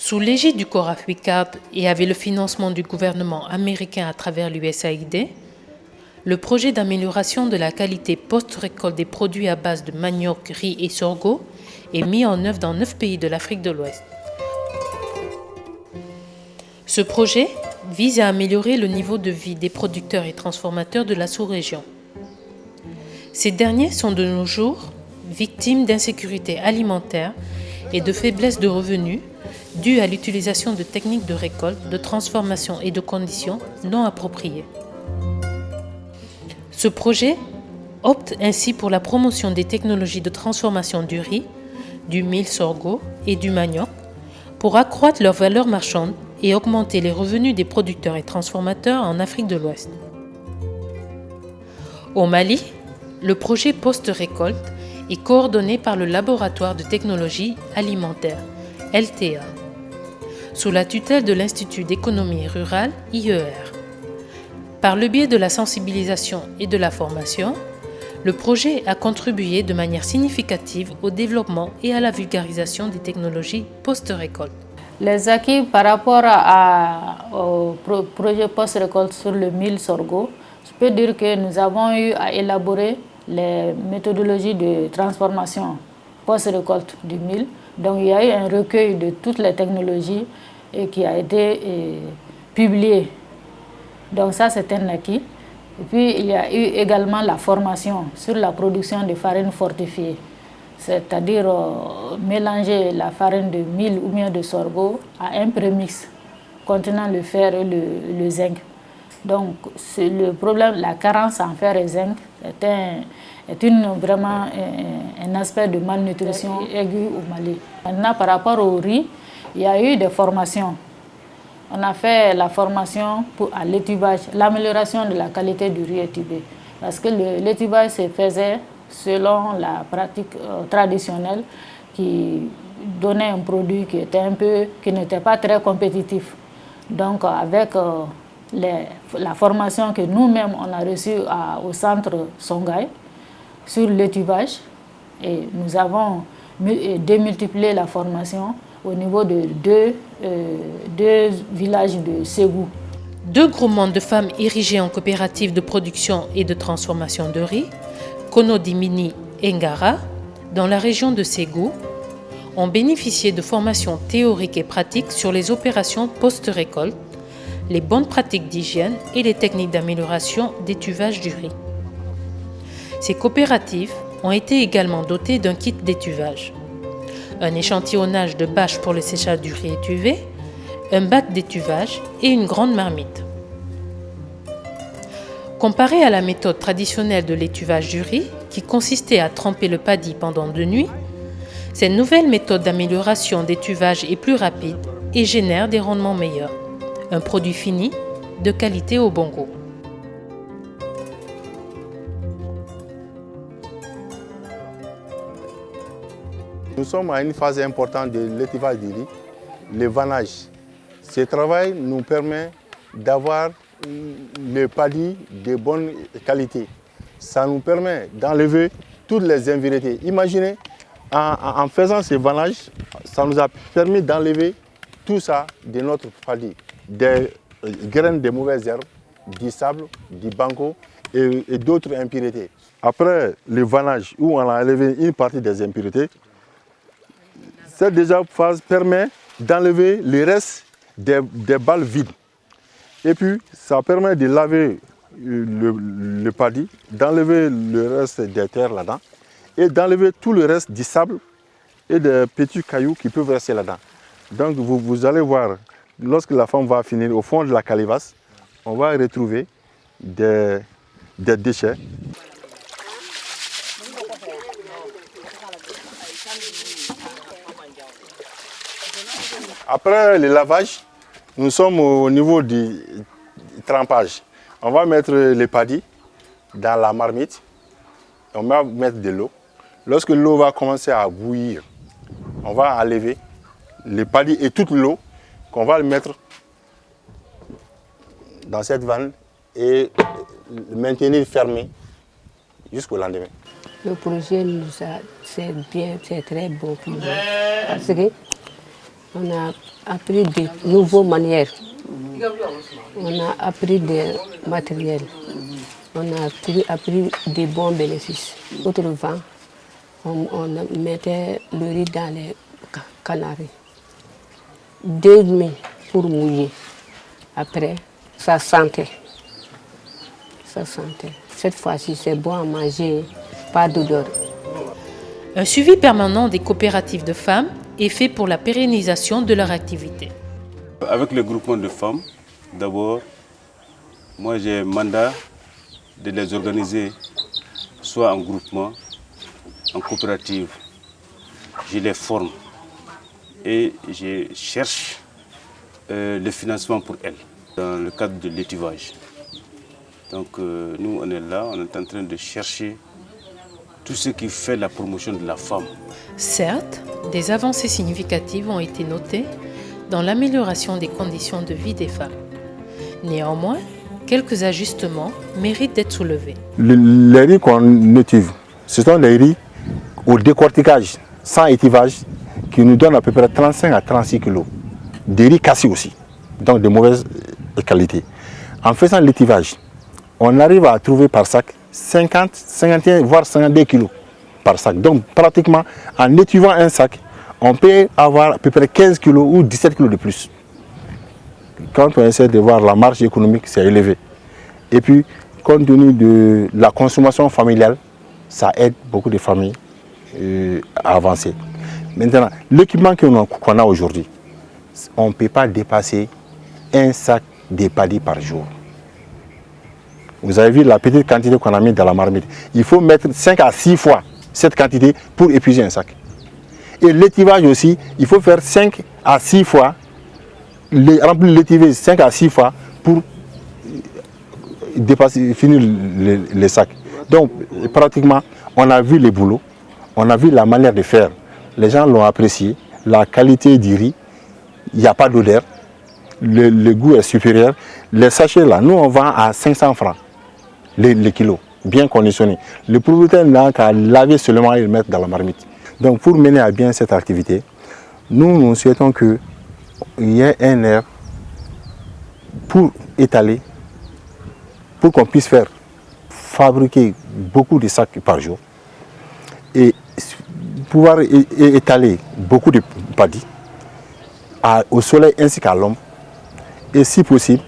Sous l'égide du corps Africard et avec le financement du gouvernement américain à travers l'USAID, le projet d'amélioration de la qualité post-récolte des produits à base de manioc, riz et sorgho est mis en œuvre dans 9 pays de l'Afrique de l'Ouest. Ce projet vise à améliorer le niveau de vie des producteurs et transformateurs de la sous-région. Ces derniers sont de nos jours victimes d'insécurité alimentaire et de faiblesse de revenus dues à l'utilisation de techniques de récolte, de transformation et de conditions non appropriées. Ce projet opte ainsi pour la promotion des technologies de transformation du riz, du mil sorgho et du manioc pour accroître leur valeur marchande et augmenter les revenus des producteurs et transformateurs en Afrique de l'Ouest. Au Mali, le projet post-récolte est coordonné par le Laboratoire de technologie alimentaire, LTA, sous la tutelle de l'Institut d'économie rurale, IER. Par le biais de la sensibilisation et de la formation, le projet a contribué de manière significative au développement et à la vulgarisation des technologies post-récolte. Les acquis par rapport au projet post-récolte sur le mil sorgho, je peux dire que nous avons eu à élaborer les méthodologies de transformation post-récolte du mil. Donc il y a eu un recueil de toutes les technologies et qui a été publié. Donc ça c'est un acquis. Et puis il y a eu également la formation sur la production de farine fortifiée. C'est-à-dire mélanger la farine de mil ou bien de sorgho à un prémix contenant le fer et le zinc. Donc le problème, la carence en fer et zinc est vraiment un aspect de malnutrition aiguë au Mali. Maintenant par rapport au riz, il y a eu des formations. On a fait la formation à l'étuvage, l'amélioration de la qualité du riz étuvé. Parce que l'étuvage se faisait selon la pratique traditionnelle qui donnait un produit qui n'était pas très compétitif. Donc avec la formation que nous-mêmes on a reçue au centre Songhai sur l'étuvage, et nous avons démultiplié la formation au niveau de deux villages de Ségou. 2 groupements de femmes érigés en coopératives de production et de transformation de riz, Konodimini et Ngara, dans la région de Ségou, ont bénéficié de formations théoriques et pratiques sur les opérations post-récolte, les bonnes pratiques d'hygiène et les techniques d'amélioration d'étuvage du riz. Ces coopératives ont été également dotées d'un kit d'étuvage, un échantillonnage de bâches pour le séchage du riz étuvé, un bac d'étuvage et une grande marmite. Comparé à la méthode traditionnelle de l'étuvage du riz, qui consistait à tremper le paddy pendant 2 nuits, cette nouvelle méthode d'amélioration d'étuvage est plus rapide et génère des rendements meilleurs. Un produit fini, de qualité au bon goût. Nous sommes à une phase importante de l'étuvage du riz, le vannage. Ce travail nous permet d'avoir le paddy de bonne qualité. Ça nous permet d'enlever toutes les impuretés. Imaginez, en faisant ce vannage, ça nous a permis d'enlever tout ça de notre paddy. Des graines de mauvaises herbes, du sable, du banco et d'autres impuretés. Après le vannage, où on a enlevé une partie des impuretés, cette déjà phase permet d'enlever le reste des balles vides. Et puis, ça permet de laver le paddy, d'enlever le reste des terres là-dedans et d'enlever tout le reste du sable et des petits cailloux qui peuvent rester là-dedans. Donc, vous allez voir, lorsque la femme va finir au fond de la calebasse, on va retrouver des déchets. Après le lavage, nous sommes au niveau du trempage. On va mettre le paddy dans la marmite. On va mettre de l'eau. Lorsque l'eau va commencer à bouillir, on va enlever le paddy et toute l'eau qu'on va le mettre dans cette vanne et le maintenir fermé jusqu'au lendemain. Le projet, c'est bien, c'est très beau pour nous. Parce que On a appris de nouvelles manières. On a appris des matériels. On a appris des bons bénéfices. Autrement, on mettait le riz dans les canaries. 2 nuits pour mouiller. Après, ça sentait. Ça sentait. Cette fois-ci, c'est bon à manger, pas d'odeur. Un suivi permanent des coopératives de femmes est fait pour la pérennisation de leur activité. Avec le groupement de femmes, d'abord, moi j'ai un mandat de les organiser soit en groupement, en coopérative. Je les forme et je cherche le financement pour elles dans le cadre de l'étivage. Donc nous on est là, on est en train de chercher tout ce qui fait la promotion de la femme. Certes, des avancées significatives ont été notées dans l'amélioration des conditions de vie des femmes. Néanmoins, quelques ajustements méritent d'être soulevés. Les riz qu'on étive, ce sont les riz au décortiquage, sans étivage, qui nous donnent à peu près 35 à 36 kg. Des riz cassés aussi, donc de mauvaise qualité. En faisant l'étivage, on arrive à trouver par sac 50, 51, voire 52 kg par sac. Donc pratiquement, en étivant un sac, on peut avoir à peu près 15 kg ou 17 kg de plus. Quand on essaie de voir la marge économique, c'est élevé. Et puis, compte tenu de la consommation familiale, ça aide beaucoup de familles à avancer. Maintenant, l'équipement qu'on a aujourd'hui, on ne peut pas dépasser un sac de paddy par jour. Vous avez vu la petite quantité qu'on a mis dans la marmite. Il faut mettre 5 à 6 fois cette quantité pour épuiser un sac. Et l'étivage aussi, il faut faire 5 à 6 fois, remplir l'étivage 5 à 6 fois pour dépasser, finir les sacs. Donc pratiquement, on a vu les boulots, on a vu la manière de faire. Les gens l'ont apprécié, la qualité du riz, il n'y a pas d'odeur, le goût est supérieur. Les sachets là, nous on vend à 500 francs les kilos, bien conditionnés. Le producteur n'a qu'à laver seulement et le mettre dans la marmite. Donc pour mener à bien cette activité, nous souhaitons qu'il y ait un air pour étaler, pour qu'on puisse fabriquer beaucoup de sacs par jour et pouvoir étaler beaucoup de paddy au soleil ainsi qu'à l'ombre et si possible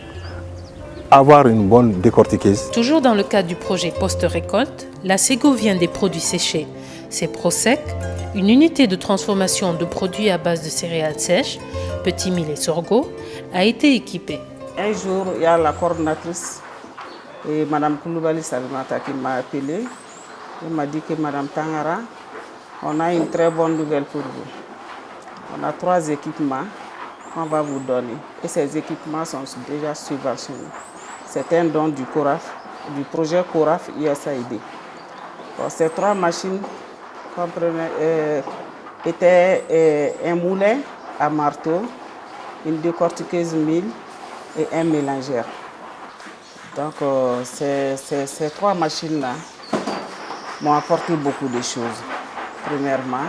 avoir une bonne décortiqueuse. Toujours dans le cadre du projet post-récolte, la SEGO vient des produits séchés. C'est ProSec, une unité de transformation de produits à base de céréales sèches, petits mil et sorgho, a été équipée. Un jour, il y a la coordinatrice, et Mme Koulibaly Salimata, qui m'a appelé. Elle m'a dit que Mme Tangara, on a une très bonne nouvelle pour vous. On a 3 équipements qu'on va vous donner. Et ces équipements sont déjà subventionnés. C'est un don du CORAF, du projet CORAF USAID. Bon, ces 3 machines étaient un moulin à marteau, une décortiqueuse mille et un mélangeur. Donc ces 3 machines-là m'ont apporté beaucoup de choses. Premièrement,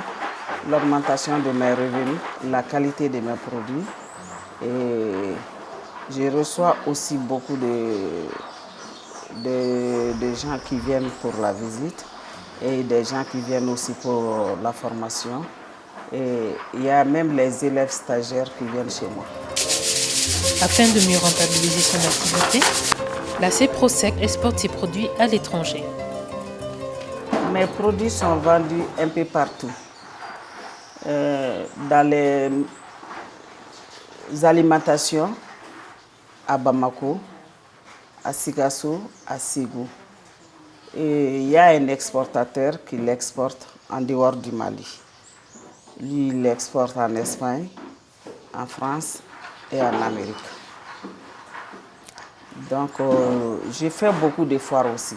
l'augmentation de mes revenus, la qualité de mes produits. Et je reçois aussi beaucoup de gens qui viennent pour la visite et des gens qui viennent aussi pour la formation. Et il y a même les élèves stagiaires qui viennent chez moi. Afin de mieux rentabiliser son activité, la CEPROSEC exporte ses produits à l'étranger. Mes produits sont vendus un peu partout. Dans les alimentations, à Bamako, à Sigasso, à Ségou. Et il y a un exportateur qui l'exporte en dehors du Mali. Lui, il l'exporte en Espagne, en France et en Amérique. Donc, j'ai fait beaucoup de foires aussi.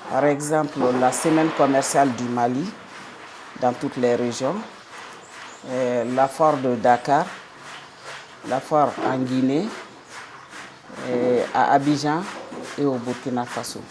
Par exemple, la semaine commerciale du Mali, dans toutes les régions, la foire de Dakar, la foire en Guinée, à Abidjan et au Burkina Faso.